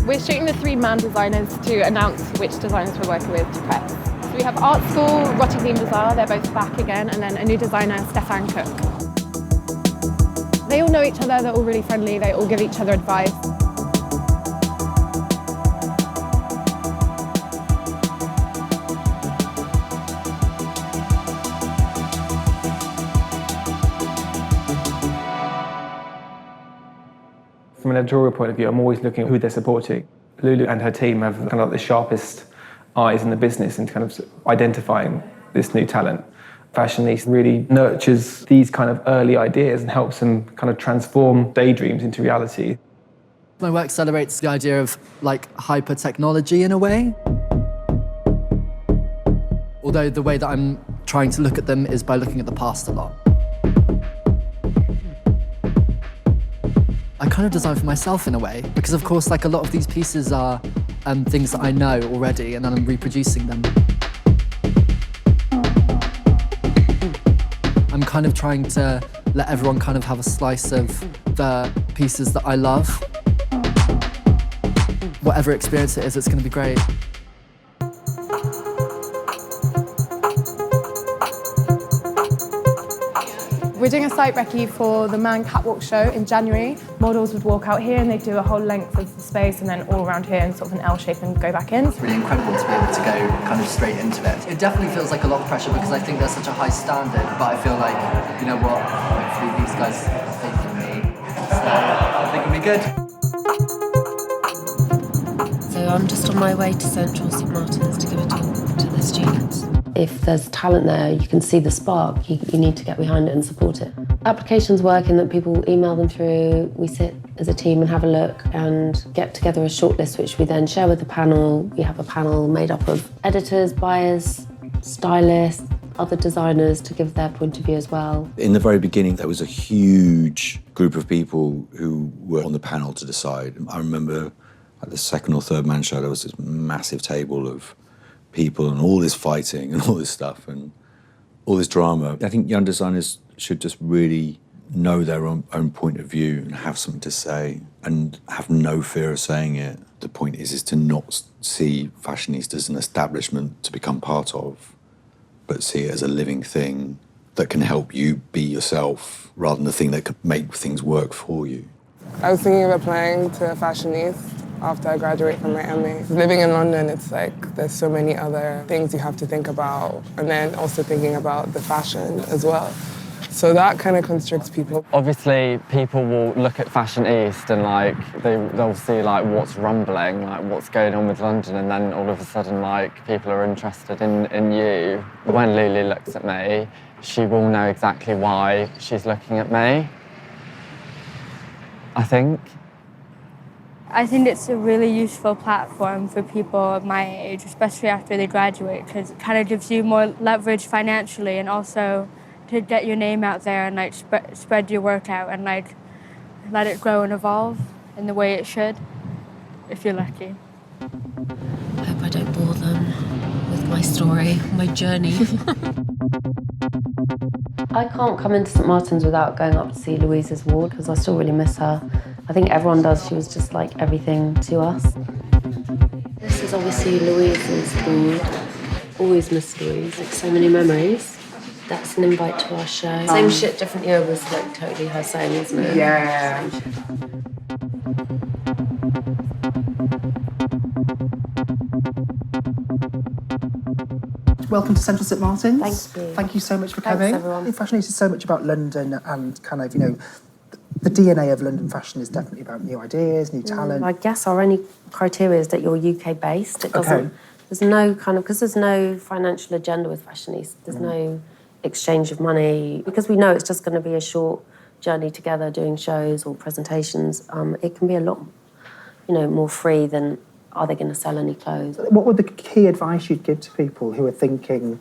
We're shooting the 3-man designers to announce which designers we're working with to press. So we have Art School, Rotterdam Bazaar, they're both back again, and then a new designer, Stefan Cook. They all know each other, they're all really friendly, they all give each other advice. From an editorial point of view, I'm always looking at who they're supporting. Lulu and her team have kind of like the sharpest eyes in the business in kind of identifying this new talent. Fashionista really nurtures these kind of early ideas and helps them kind of transform daydreams into reality. My work celebrates the idea of like hyper-technology in a way. Although the way that I'm trying to look at them is by looking at the past a lot. I kind of design for myself in a way, because of course, like a lot of these pieces are things that I know already, and then I'm reproducing them. I'm kind of trying to let everyone kind of have a slice of the pieces that I love. Whatever experience it is, it's going to be great. We're doing a site recce for the Man Catwalk show in January. Models would walk out here and they'd do a whole length of the space and then all around here in sort of an L shape and go back in. It's really incredible to be able to go kind of straight into it. It definitely feels like a lot of pressure because I think there's such a high standard, but I feel like, you know what, hopefully these guys have faith in me, so I think it'll be good. So I'm just on my way to Central St Martin's to give a talk to the students. If there's talent there, you can see the spark, you need to get behind it and support it. Applications work in that people email them through, we sit as a team and have a look and get together a shortlist which we then share with the panel. We have a panel made up of editors, buyers, stylists, other designers to give their point of view as well. In the very beginning, there was a huge group of people who were on the panel to decide. I remember at the second or third man show, there was this massive table of people and all this fighting and all this stuff and all this drama. I think young designers should just really know their own point of view and have something to say and have no fear of saying it. The point is to not see fashionistas as an establishment to become part of, but see it as a living thing that can help you be yourself rather than the thing that could make things work for you. I was thinking of applying to Fashionista after I graduate from my MA. Living in London, it's like there's so many other things you have to think about, and then also thinking about the fashion as well. So that kind of constricts people. Obviously, people will look at Fashion East and like they'll see like what's rumbling, like what's going on with London, and then all of a sudden like people are interested in you. When Lulu looks at me, she will know exactly why she's looking at me, I think. I think it's a really useful platform for people of my age, especially after they graduate, because it kind of gives you more leverage financially and also to get your name out there and like spread your work out and like let it grow and evolve in the way it should, if you're lucky. I hope I don't bore them with my story, my journey. I can't come into St Martin's without going up to see Louise's ward because I still really miss her. I think everyone does. She was just like everything to us. This is obviously Louise's ward. Always miss Louise, like so many memories. That's an invite to our show. Same shit, different year was like totally her saying, isn't it? Yeah. Welcome to Central St Martin's. Thank you. Thank you so much for coming. Thanks, everyone. Fashion is so much about London and kind of, you know, the DNA of London fashion is definitely about new ideas, new talent. I guess our only criteria is that you're UK based. It doesn't. There's no kind of, because there's no financial agenda with Fashionista. There's no exchange of money because we know it's just going to be a short journey together doing shows or presentations. It can be a lot, you know, more free than are they going to sell any clothes. What would the key advice you'd give to people who are thinking,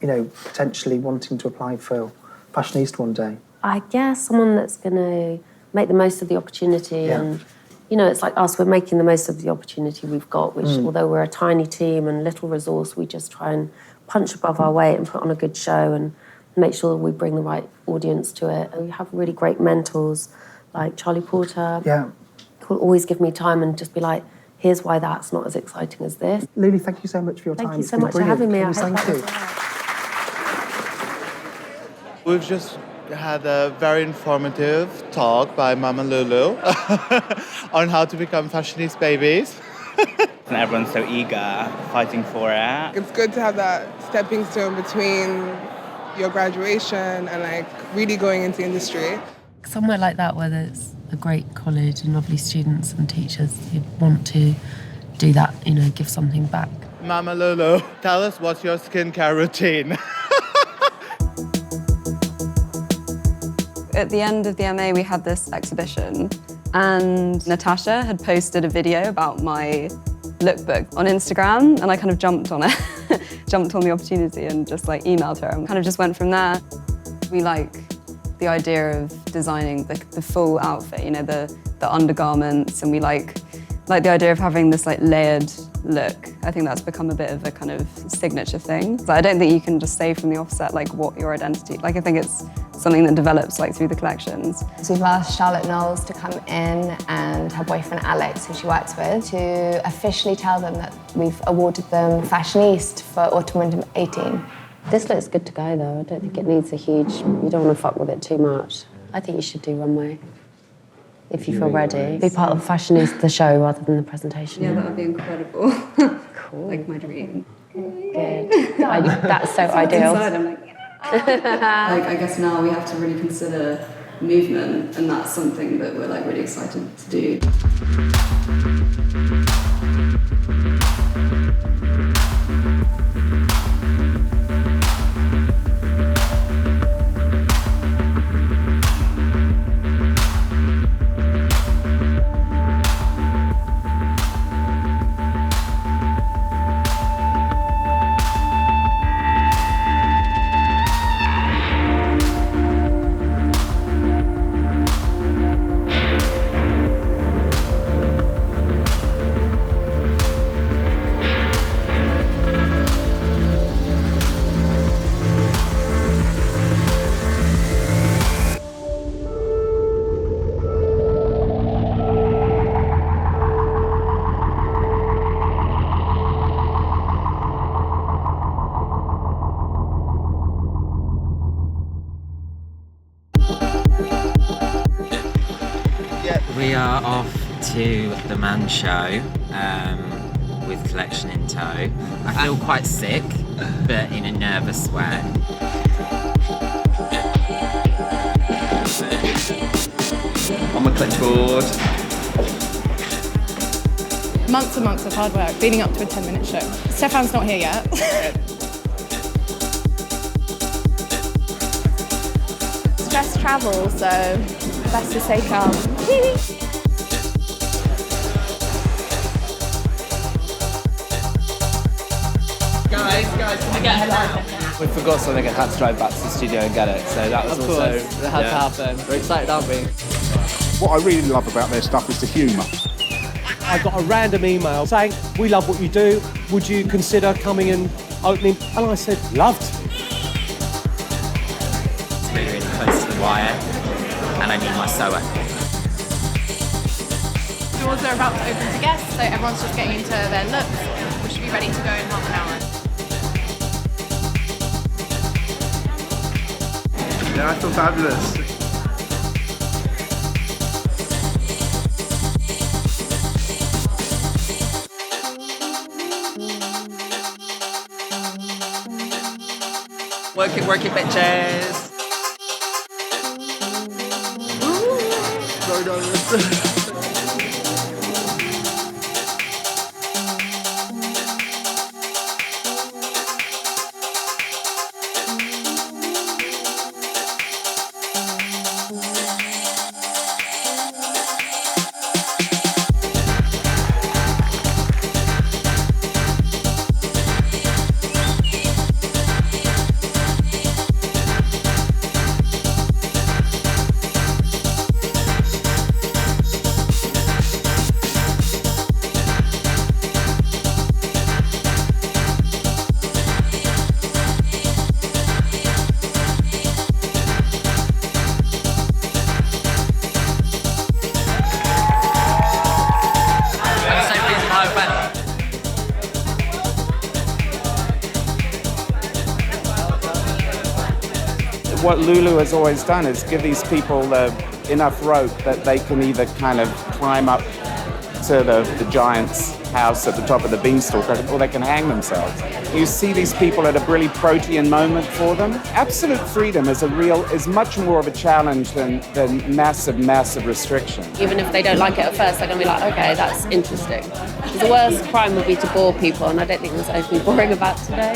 you know, potentially wanting to apply for Fashionista one day? I guess someone that's going to make the most of the opportunity and, you know, it's like us, we're making the most of the opportunity we've got, which although we're a tiny team and little resource, we just try and punch above our weight and put on a good show and make sure that we bring the right audience to it. And we have really great mentors like Charlie Porter. Yeah. Who'll always give me time and just be like, here's why that's not as exciting as this. Lulu, thank you so much for your time. Thank you It's so been much for brilliant. having me. I Thank hope you. that We've just had a very informative talk by Mama Lulu on how to become fashionista babies. And everyone's so eager, fighting for it. It's good to have that stepping stone between your graduation and like really going into industry. Somewhere like that where there's a great college and lovely students and teachers who want to do that, you know, give something back. Mama Lulu, tell us what's your skincare routine? At the end of the MA, we had this exhibition, and Natasha had posted a video about my lookbook on Instagram, and I kind of jumped on it, jumped on the opportunity and just like emailed her and kind of just went from there. We like the idea of designing the full outfit, you know, the undergarments, and we like the idea of having this like layered look. I think that's become a bit of a kind of signature thing. So I don't think you can just say from the offset like what your identity, like I think it's something that develops like through the collections. So we've asked Charlotte Knowles to come in and her boyfriend Alex, who she works with, to officially tell them that we've awarded them Fashionista for autumn/winter 18. This looks good to go though. I don't think it needs a huge, you don't want to fuck with it too much. I think you should do runway. If you feel ready. Be part of Fashionista, the show rather than the presentation. Yeah, that would be incredible. Cool. Like my dream. Good. That's so ideal. Inside, I'm like, I guess now we have to really consider movement, and that's something that we're like really excited to do. We are off to the Man Show with collection in tow. I feel quite sick, but in a nervous way. On my clipboard. Months and months of hard work leading up to a 10-minute show. Stefan's not here yet. Stress travel, so best to stay calm. Guys, can we get hello? We forgot something and had to drive back to the studio and get it, so that was Of also... course, it had to happen. We're excited, aren't we? What I really love about their stuff is the humour. I got a random email saying, we love what you do, would you consider coming and opening? And I said, love to. It's really, really close to the wire, and I need my sewer. Doors are about to open to guests, so everyone's just getting into their looks. We should be ready to go in half an hour. Yeah, I feel fabulous. Work it, bitches. what Lulu has always done is give these people enough rope that they can either kind of climb up to the giant's house at the top of the beanstalk, or they can hang themselves. You see these people at a really protean moment for them. Absolute freedom is much more of a challenge than massive restriction. Even if they don't like it at first, they're going to be like, okay, that's interesting. The worst crime would be to bore people, and I don't think there's anything boring about today.